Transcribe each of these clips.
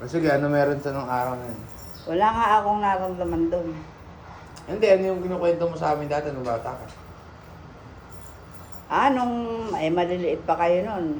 Sige, ano meron sa nung araw na yun? Wala nga akong naramdaman doon. Hindi, ano yung kinukwento mo sa amin dati nung bata ka? Maliliit pa kayo noon.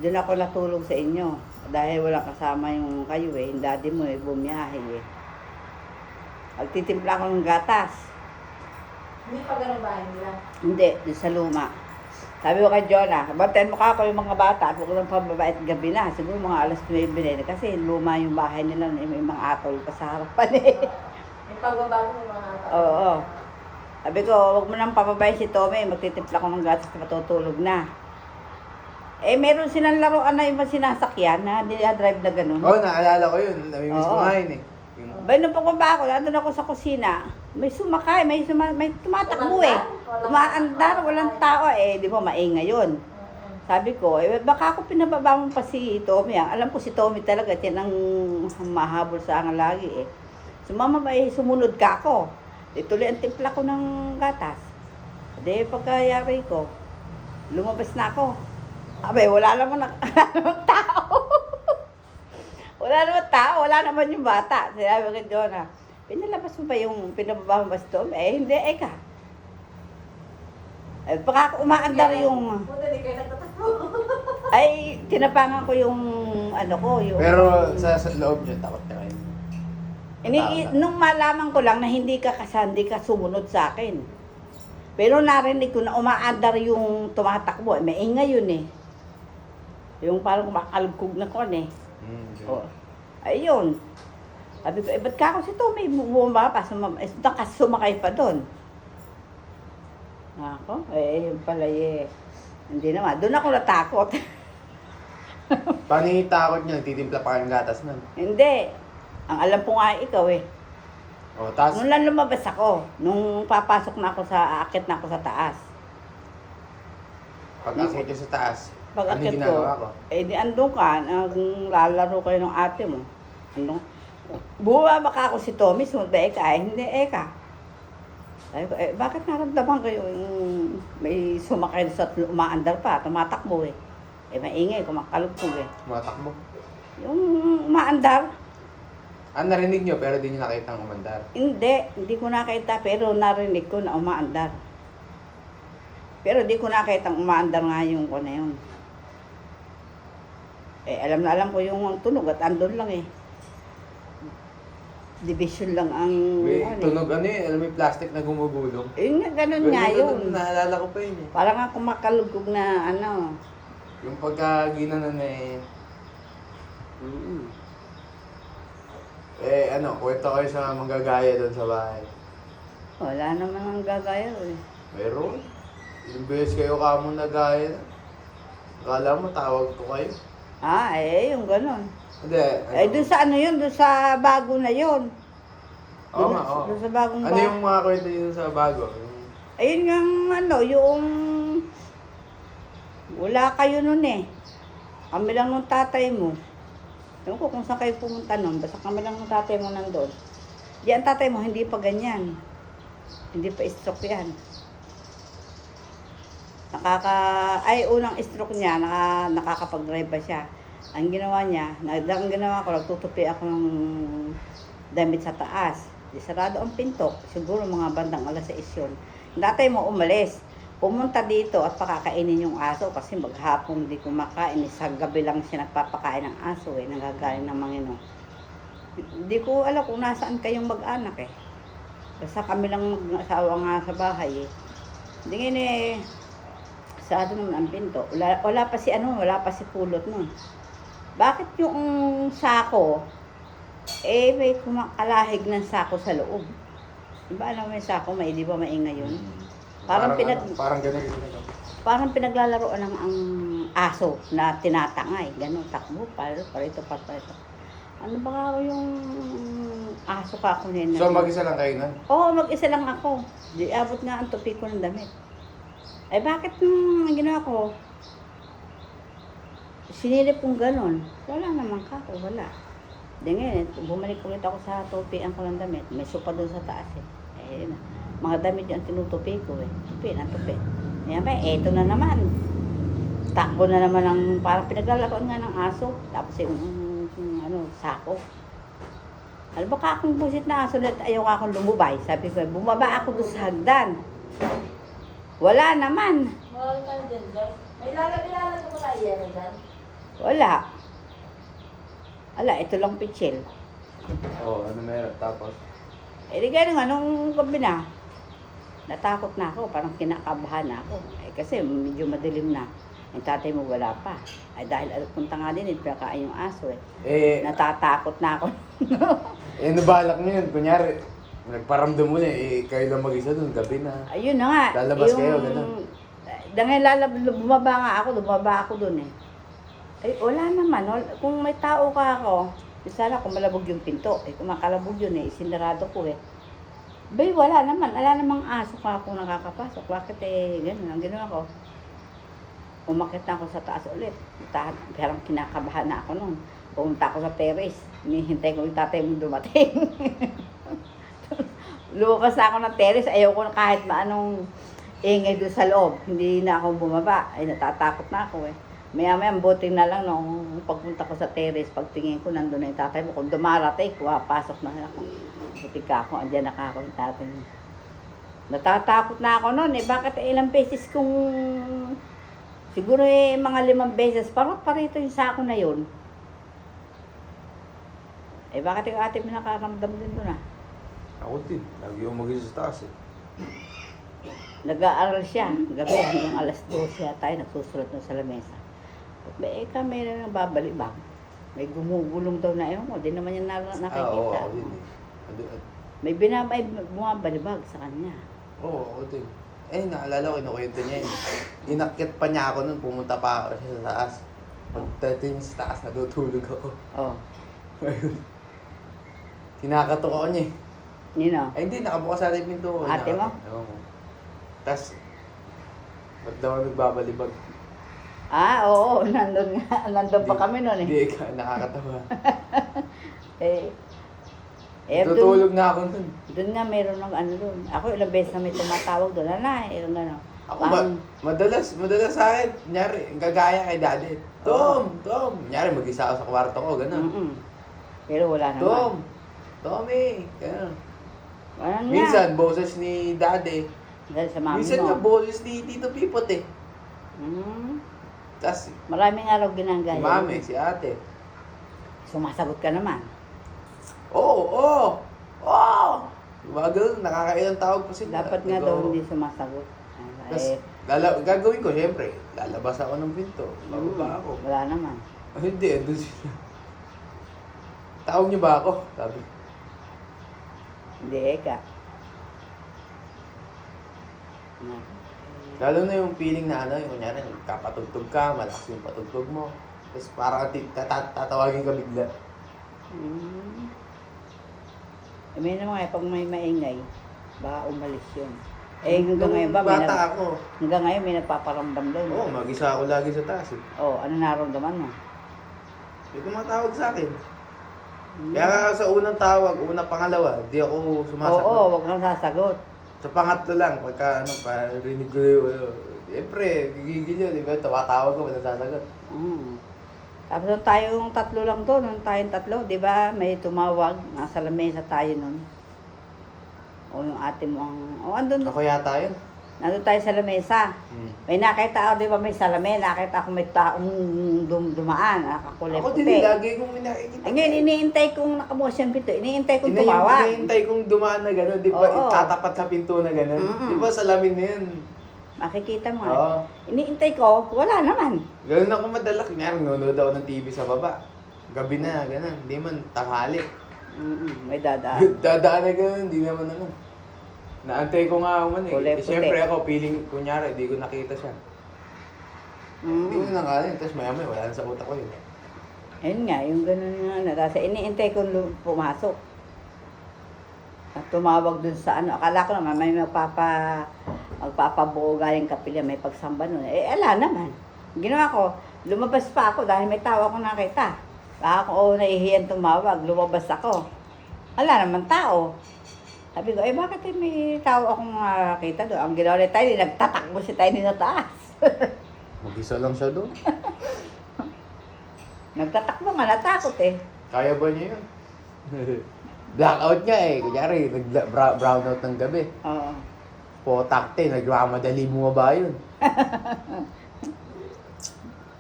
Doon ako natulog sa inyo. Dahil walang kasama yung kayo eh. Yung daddy mo eh, bumiyahe eh. Magtitimpla ako ng gatas. Hindi pa ganun bahay nila. Hindi, doon sa luma. Sabi ko kay Jonah, bantayan mo ka ako yung mga bata at huwag lang pababait gabi na. Siguro mga alas 9 na kasi luma yung bahay nila, may mga atol pa sa harapan eh. May pagbabago ng mga Oo. Sabi ko, huwag mo nang pababayin si Tommy, magtitimpla ko ng gatas na matutulog na. Eh, meron silang laruan na ibang sinasakyan na drive na ganun. Oo, naalala ko yun. Namimiss ko Oo. nga yun eh. Bay, nung pagkaba ako, nandun ako sa kusina, may sumakay, may tumatakbo eh. Umaandar, walang tao eh. Di ba, maingay yun. Sabi ko, baka ako pinababa mo pa si Tommy. Alam ko si Tommy talaga, yan ang mahabol sa akin lagi eh. Sumama ba eh, sumunod ka ako. Di tuloy ang timpla ko ng gatas. Di pagkayari ko, lumabas na ako. Abay, wala naman tao. Wala naman tao, wala naman yung bata. Sinabi ko doon na, pinalabas mo ba yung pinababa mo ba si Tommy? Eh, hindi, ka. Eh, baka umaandar yung... Puta, di kayo nagtatakbo. Ay, tinapangan ko yung ano ko, yung... Pero sa loob niyo, takot na kayo. Nung malaman ko lang na hindi ka sumunod sa akin. Pero narinig ko na umaandar yung tumatakbo. Eh, maingay yun eh. Yung parang kumakalugkog na kon eh. Oh. Ayun. Sabi ko, ba't ka ako si Tommy? Bumaba pa, sumakay pa doon. Ako, yun pala eh. Hindi naman. Doon ako natakot. Paano yung takot niyo? Nagtitimpla pa kayong gatas nun? Hindi. Ang alam ko nga ikaw eh. O, tapos, Nung lang lumabas ako, nung papasok na ako aakit na ako sa taas. pag akit niyo sa taas, Pag ano yung akit ko, ginagawa ko? di andun ka, lalaro kayo ng ate mo. Andun. Bumaba ka ako si Tommy, sumunod ba hindi ka. Sabi ko, bakit naramdaman kayo yung may sumakay sa umaandar pa, tumatakbo eh. Maingay, kumakalugtog eh. Tumatakbo. Yung umaandar, Narinig niyo pero di niyo nakita ang umandar. hindi ko nakita pero narinig ko na umaandar. Pero di ko nakita ang umaandar nga yung ko na yun. Alam na alam ko yung tunog at andun lang eh. Division lang ang... May tunog alam mo yung plastic na gumugulong. Yun nga, ganun nga yun. Naalala ko pa yun eh. Parang nga kumakalugog na Yung pagka ginanon eh, Mm. kwento kayo sa manggagaya doon sa bahay. Wala naman ang gagaya eh. Meron. Ilang beses kayo kamo nagaya. Akala mo tawag ko kayo. Yung ganun. Hindi. Dun sa yun, dun sa bago na yun. Oo nga, oo. Dun sa bagong Ano yung mga kwento yun sa bago? Ayun nga yung... Wala kayo nun eh. Kami lang nung tatay mo. Ewan ko kung saan kayo pumunta nun. Basta kami lang nung tatay mo nandun. Di ang tatay mo, hindi pa ganyan. Hindi pa stroke yan. Unang stroke niya, nakakapag-drive pa siya. Ang ginawa ko, nagtutupi ako ng damit sa taas. Di sarado ang pinto. Siguro mga bandang alas 6 yun. Tatay mo umalis. Pumunta dito at pakakainin yung aso kasi maghapon di kumakain. Sa gabi lang siya nagpapakain ng aso nanggagaling ng Manginong. Hindi ko alam kung nasaan kayong mag-anak eh. Basta kami lang mag-asawa nga sa bahay eh. Hindi nga sarado naman ang pinto. Wala pa si pulot nun. Bakit yung sako, may kumakalahig ng sako sa loob? Diba alam mo yung sako, di ba maingay yun? Parang ganun. Parang pinaglalaroan ng ang aso na tinatangay. Ganun, takbo, parito. Ano ba nga yung aso ka ako nila? So mag-isa lang kayo nun? Oo, mag-isa lang ako. Di abot nga ang tupi ko ng damit. Bakit ang ginawa ko? Sinilip kong ganun. Wala naman ka, wala. Di ngayon, bumalik ulit ako sa tupian ko ng damit. May sopa doon sa taas eh. Mga damit yung tinutupi ko eh. Tupi. Eto na naman. Takbo na naman parang pinaglalaroan nga ng aso. Tapos yung ano, sako. Alam ba ka akong busit na aso na ayaw ka akong lumubay. Sabi ko, bumaba ako doon sa hagdan. Wala naman. Mahal ka dyan, Diyos. May lalagay ko tayo yan dyan. Wala. Ala, ito lang pitsil. Oo, ano meron. Tapos, Eh, di gano'n nga, nung gabi na, natakot na ako, parang kinakabahan na ako. Eh, kasi medyo madilim na. Yung tatay mo wala pa. Ay, dahil punta nga din, pinakain yung aso eh. Natatakot na ako. nabalak niyo yun. Kunyari, nagparamdam mo na kayo lang mag-isa dun, gabi na. Ayun na nga. Lalabas kayo, ganun. Dahil bumaba nga ako dun eh. Ay, wala naman. Kung may tao ka ako, sana kung malabog yung pinto. Eh, kung makalabog yun eh, sinarado ko eh. Bay, wala naman. Wala namang aso ka kung nakakapasok. Bakit eh, ganun. Ang ginawa ko, umakit na ako sa taas ulit. Parang kinakabahan na ako nun. Pumunta ako sa terrace. Hinihintay ko yung tatay mo dumating. Lumakas na ako ng terrace. Ayaw ko na kahit maanong ingay doon sa loob. Hindi na ako bumaba. Ay, natatakot na ako eh. Maya-maya, buti na lang nung pagpunta ko sa terrace, pagtingin ko, nandun na yung tatay mo. Kung dumarating, pasok na ako. Buti ka ako, andyan na ako yung tatay mo. Natatakot na ako noon eh. Bakit ilang beses kung... Siguro eh, mga 5 beses, parang parito yung sako na yun. Eh, bakit yung ate mo nakaramdam din doon ah? Ako din. Lagi yung mag-isa sa taas eh. Nag-aaral siya. Gabi hanggang alas 12 tayo nagsusulat ng sa lamesa. Eh, kami na nang babalibang. May gumugulong daw na ewan ko. Di naman yan nakikita. Oo, ako din eh. May bumabalibag sa kanya. Oo, ako din. Eh, naalala ko, inukwento niya yun. Inakyat pa niya ako nun, pumunta pa ako siya sa taas. Pagdating sa taas, natutulog ako. Oh. Ayun. Kinakatok ako niya eh. Nino? Ay hindi, nakabukas sa ating pinto ko. Ate mo? Oo. Tapos, ba't daw ako nagbabalibag? Ah, oo. Nandun pa kami nun eh. Hindi, nakakatawa. Doon Natutulog na ako nun. nga meron ng ano doon. Ako ilang beses na may tumatawag doon. Ilang gano'n. Ako madalas sa akin, kunyari, gagaya kay daddy. Tom! Kunyari, mag-isa ako sa kwarto ko, gano'n. Pero wala naman. Tommy! Gano'n. Wala nga. Minsan, boses ni daddy. Dahil sa mami Minsan mo. nga, boses ni Tito Pipot eh. Tapos, Maraming araw si ginagaya. mami, si ate. Sumasagot ka naman. Oo! Gumagano'n, nakakailang tawag pa sila. Dapat nga daw hindi sumasagot. Tapos, gagawin ko, siyempre, lalabas ako ng pinto. Bababa ako. Wala naman. Hindi, andun sila. Tawag niyo ba ako? Sabi. Hindi, eka. Lalo na yung feeling na ano, yung kunyari, kapatugtog ka, malakas yung patugtog mo. Tapos parang tatawagin ka bigla. May naman pag may maingay, baka umalis yun. Hanggang ngayon ba, Bata ako. hanggang ngayon may nagpaparamdam doon. Oo, mag-isa ako lagi sa taas eh. Ano naramdaman mo? May tumatawag sa akin. Kaya sa unang tawag, pangalawa, di ako sumasagot. Oo, wag kang sasagot. Sa pangatlo lang, pagka parinig ko yung, siyempre, gigigil yun, di ba? Tawag ko, walang sasagot. Tapos nung tayong tatlo lang to, nung tayong tatlo, di ba, may tumawag, nasa lamesa tayo nun. O yung ate mo andun. Ako yata yun. Nandun tayo sa lamesa. May nakita ako, di ba, may salamin, nakita ako may taong dumaan, nakakulay Ako puti. din, lagi kong nakikita. Ngayon, iniintay kong nakabukas yung pinto, iniintay kong tumawag. Hinihintay kong dumaan na gano'n, di ba? Oo. Tatapat sa pinto na gano'n. Di ba salamin na yun? Makikita mo. Oo. Iniintay ko, wala naman. Gano'n ako madala. Kunyari, nanonood ako ng TV sa baba. Gabi na, gano'n. Hindi man, tanghali. May dadaan. Dadaan na gano'n, hindi naman ano. Naantay ko nga man eh. Kulay puti. Siyempre ako, feeling, kunyari, hindi ko nakita siya. Hindi ko na nakalim. Tapos maya-maya, wala na sa utak ko yun. Ayun nga, yung gano'n nga. Tapos iniintay kong pumasok. At tumawag dun sa ano. Akala ko naman may magpapabuo galing kapilya, may pagsamba nun. Ala naman. Ginawa ko, lumabas pa ako dahil may tao akong nakita. Baka ako nahihiyan tumawag, lumabas ako. Ala naman tao. Sabi ko, bakit may tao akong nakita doon? Ang ginawa ni Tiny, nagtatakbo si Tiny na taas. Mag-isa lang siya doon. Nagtatakbo nga, natakot eh. Kaya ba niya yun? Blackout nga eh. Kunyari, brownout ng gabi. Oo. Potakte, nagmamadali bumaba yun.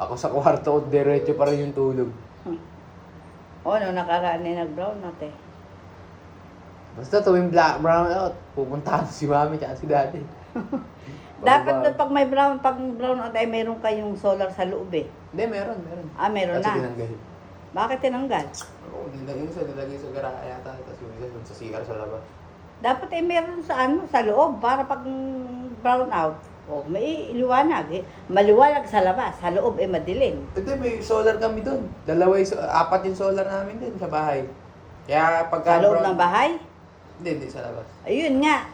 Ako sa kwarto, diretso pa rin yung tulog. Oo, no, nakaraan eh, nag-brown out eh. Basta tuwing brownout, pupuntahan si mami at si daddy. Dapat doon pag may brown out ay meron kayong solar sa loob eh. Hindi, meron. Ah, meron Kasi na. tinanggal. Bakit tinanggal? Oo, nilagay sa garahe yata. Tapos yung isa dun sa CR sa labas. Dapat eh meron sa sa loob para pag brown out. O, may liwanag eh. Maliwanag sa labas, sa loob eh madilim. Hindi, may solar kami dun. Apat yung solar namin din sa bahay. Kaya pagka... Sa loob ng bahay? Hindi, sa labas. Ayun nga.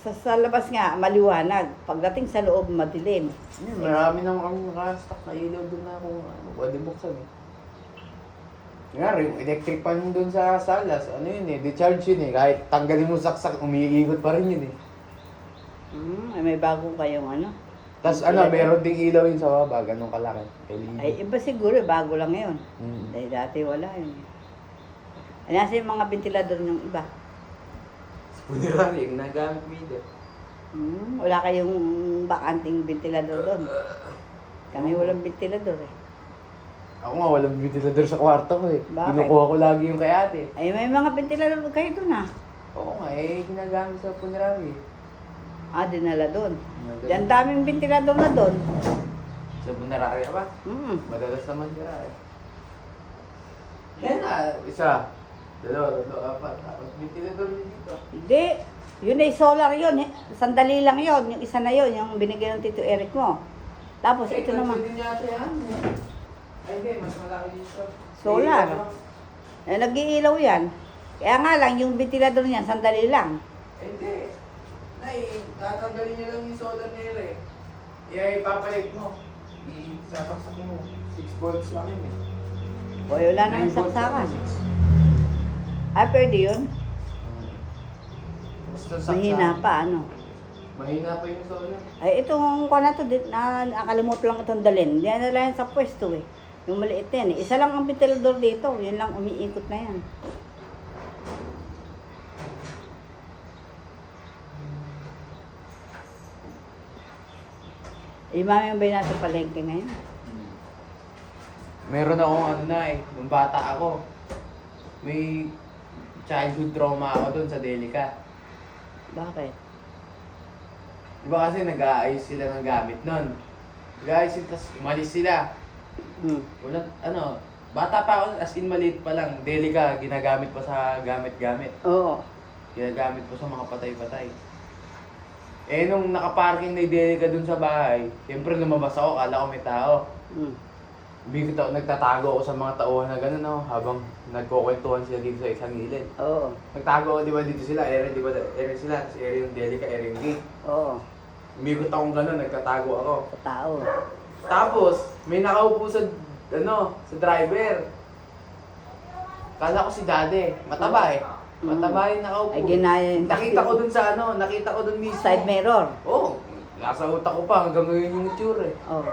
Sa labas nga, maliwanag. Pagdating sa loob, madilim. Marami nang ang naka-stock na ilaw dun na kung pwede buksan eh. Nga rin, electric pan dun sa salas, ano yun eh, decharge yun eh. Kahit tanggalin mo saksak, umiikot pa rin yun eh. Ay, may bago kayong ano. Tapos meron ding ilaw yun sa baba, ganun kalaki. LED. Ay, iba siguro, bago lang ngayon. Mm. Dahil dati wala yun. Ay, nasa yung mga ventilador ng iba. Punerary, ginagamit mo yun. Wala kayong bakanting ventilador doon. Kami walang ventilador eh. Ako nga, walang ventilador sa kwarto ko eh. Bakit? Kinukuha ko lagi yung kay ate. Ay, may mga ventilador kayo doon ah. Oo nga, ginagamit sa punerary. Ah, dinala doon. Ang daming ventilador na doon. Sa punerary ba? Madalas naman sila eh. Yan isa. Dalawa, apat. Tapos ventilador dito. Hindi. Yun ay solar yun eh. Sandali lang yun. Yung isa na yun, yung binigay ng Tito Eric mo. Tapos ito naman. Din yata yan. Ay hindi, mas malaki dito. Solar. Eh, nag-iilaw yan. Kaya nga lang, yung ventilador niyan, sandali lang. Hindi. Nay, tatanggalin niyo lang yung solar nila eh. Ipapalit mo. Isasaksak mo. 6 volts lang yun eh. O, wala nang 9 volts saksakan. lang, 6. Ah, pwede yun? Basta saksak. Mahina pa, ano? Mahina pa yung solar. Ay, itong ko na to, nakalimot lang itong dalhin. Hindi na lang yan sa pwesto eh. Yung maliit na yan eh. Isa lang ang ventilador dito. Yun lang, umiikot na yan. Mami yung ba natin palengke ngayon? Meron akong ano na eh, nung bata ako. May childhood trauma ako dun sa Delica. Bakit? Diba kasi nag-aayos sila ng gamit nun. Nag-aayos sila, tapos umalis sila. Walang, bata pa ako, as in maliit pa lang. Delica, ginagamit pa sa gamit-gamit. Oo. Ginagamit pa sa mga patay-patay. Eh, nung nakaparking na yung Delica dun sa bahay, siyempre lumabas ako, kala ko may tao. Bigla ako, nagtatago ako sa mga tauhan na gano'n, no? Habang nagkukwentuhan sila dito sa isang gilid. Oo. Nagtago ako, di ba, dito sila, di ba, area sila, tapos area yung Delica, area yung gate. Oo. Umigot akong gano'n, nagtatago ako. Sa tao. Tapos, may nakaupo sa, sa driver. Kala ko si Dade, mataba eh. Mataba yung nakaupo. Ay, ginaya yung Nakita ko dun sa nakita ko dun mismo. side mirror. Oo, nasa utak ko pa, hanggang ngayon yung itsura eh. Oo.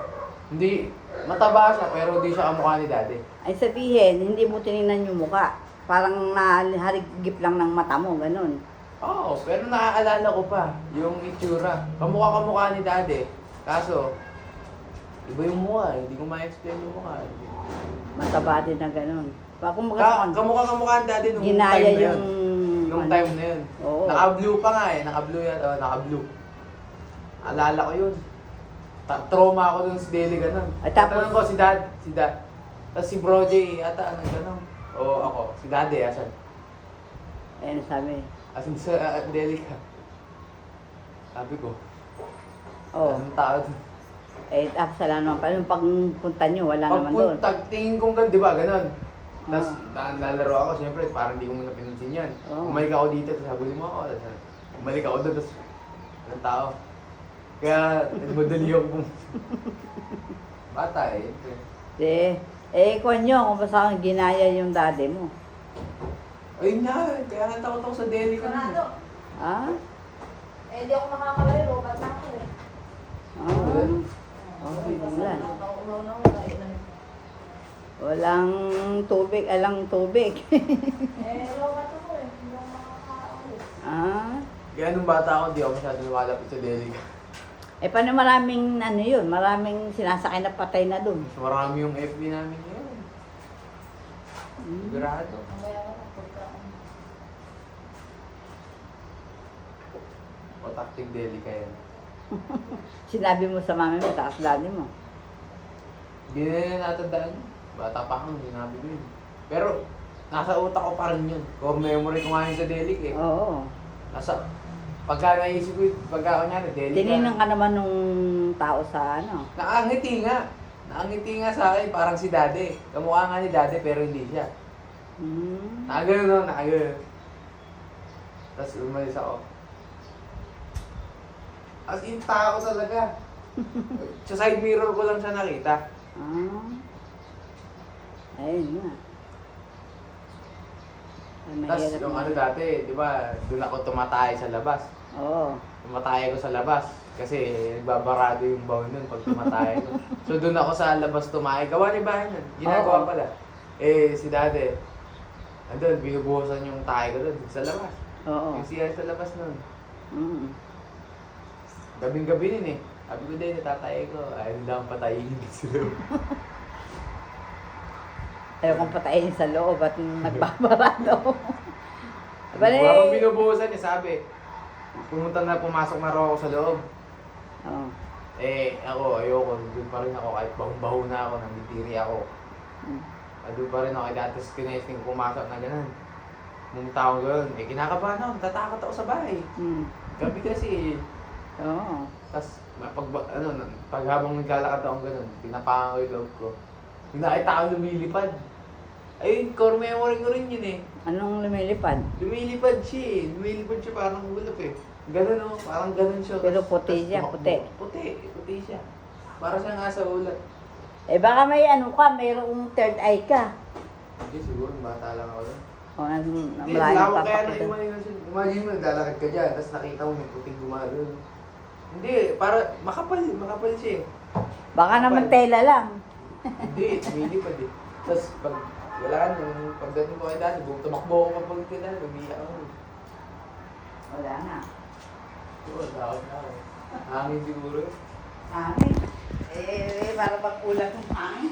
Hindi, mataba siya, pero hindi siya kamukha ni Dade. Ay sabihin, hindi mo tinignan yung muka. Parang naharigip lang ng mata mo, ganun. Oo, pero naaalala ko pa yung itsura. Kamukha ni Dade. Kaso, iba yung mukha eh. Hindi ko ma-explain yung mukha. Mataba din na ganun. Kumbaga, Kamukha ni Dade nung ginaya time na yun. yung... Nung time na yun. Oo. Naka-blue pa nga eh. Naka-blue yata. Naka-blue. Alala ko yun. Trauma ako dun sa Delica nun. Ay, tapos- Tatanong ko si Dad. Tapos si Bro J, ata, gano'n. Oo, ako. Si Daddy, asan? Ayun sabi. Asan sa Delica. Sabi ko, Oo. anong tao dun? Eh, tapos wala naman pa. Yung pagpunta nyo, wala naman doon. Pagpuntag, tingin kong gano'n, di ba, gano'n. Tapos nalaro ako, siyempre, parang hindi ko muna pinansin yan. Oo. Umalik ako dito, tapos habulin mo ako. Tapos, umalik ako doon, tapos anong tao. Kaya, madali ako. Bata eh. Kung nyo, kung basta ang ginaya yung daddy mo. Ayun nga, kaya natakot ako sa deli ko. Sarado. Ah? Eh, di ako makakalayo. Ba't na ako eh? Ah? Okay, wala. Walang tubig, alang tubig. Loka to ko eh. Hindi ako makakaulit. Ah, Kaya nung bata ako, hindi ako masyado lumalapit sa delica. eh paano maraming ano yun, maraming sinasakay na patay na dun. Mas marami yung FB namin ngayon. Sigurado. Mamaya ko na punta. O tactic delica yan. Sinabi mo sa mami mo, taas dali mo. Hindi na nila natandaan yun. Bata pa ako, sinabi ko yun. Pero, nasa utak ko pa rin yun. Core memory ko nga yun sa delic eh. Oo. Nasa, pagka naisip ko yun, pagka kunyari, delic Tinignan ka naman nung tao sa ano. Nakangiti nga. Nakangiti nga sa akin, parang si Dade. Kamukha nga ni Dade, pero hindi siya. Hmm. Nakagano no, nakagano. Tapos umalis ako. As in, tao talaga. Sa side mirror ko lang siya nakita. Ah. Ayun nga. Ay, Tapos mahirap yung na. ano dati, di ba, doon ako tumatay sa labas. Oo. Tumatay ko sa labas. Kasi nagbabarado yung baon nun pag tumatay ko. So doon ako sa labas tumahay. Gawa ni bahay nun. Ginagawa Oo. pala. Eh, si Dade, andun, binubuhusan yung tayo ko doon sa labas. Oo. Yung siya sa labas nun. Mm. Gabing-gabi nun eh. Sabi ko din, natatay ko. Ayaw nila akong patayin sila. Ayaw kong patayin sa loob at nagbabarado. Habang binubuhusan niya, sabi, pumasok na raw ako sa loob. Oo. Eh, ako, ayoko. Doon pa rin ako. Kahit bahong-baho na ako, nanditiri ako. Mm. Doon pa rin ako. Kaya dati kinesting pumasok na gano'n. Pumunta ako gano'n. Eh, kinakabahan ako. Tatakot ako sa bahay. Mm. Gabi kasi. Oo. Tapos, pag habang naglalakad ako gano'n, pinapangan ko yung loob ko. Yung nakita ko lumilipad. Ayun, core memory ko rin yun eh. Anong lumilipad? Lumilipad siya eh. Lumilipad siya parang ulap eh. Ganun oh, parang ganun siya. Pero Tas- puti tas siya, tumakbo. puti. Puti siya. Para siya nga sa ulap. Eh baka may ano ka, mayroong third eye ka. Hindi, siguro bata lang ako doon. O Hindi, malayo lako pa kaya pa kita. imagine mo, naglalakad ka dyan, tapos nakita mo may puting gumagano. Hindi, para makapal siya eh. Baka naman tela lang. Hindi, lumilipad eh. Tapos pag wala nung pagdating ko kay Dad, tumakbo ako kapag kay Dad, umiyak ako. Wala na. Oo, takot na ako. Hangin siguro. Hangin. Eh, para pag ulat ng hangin.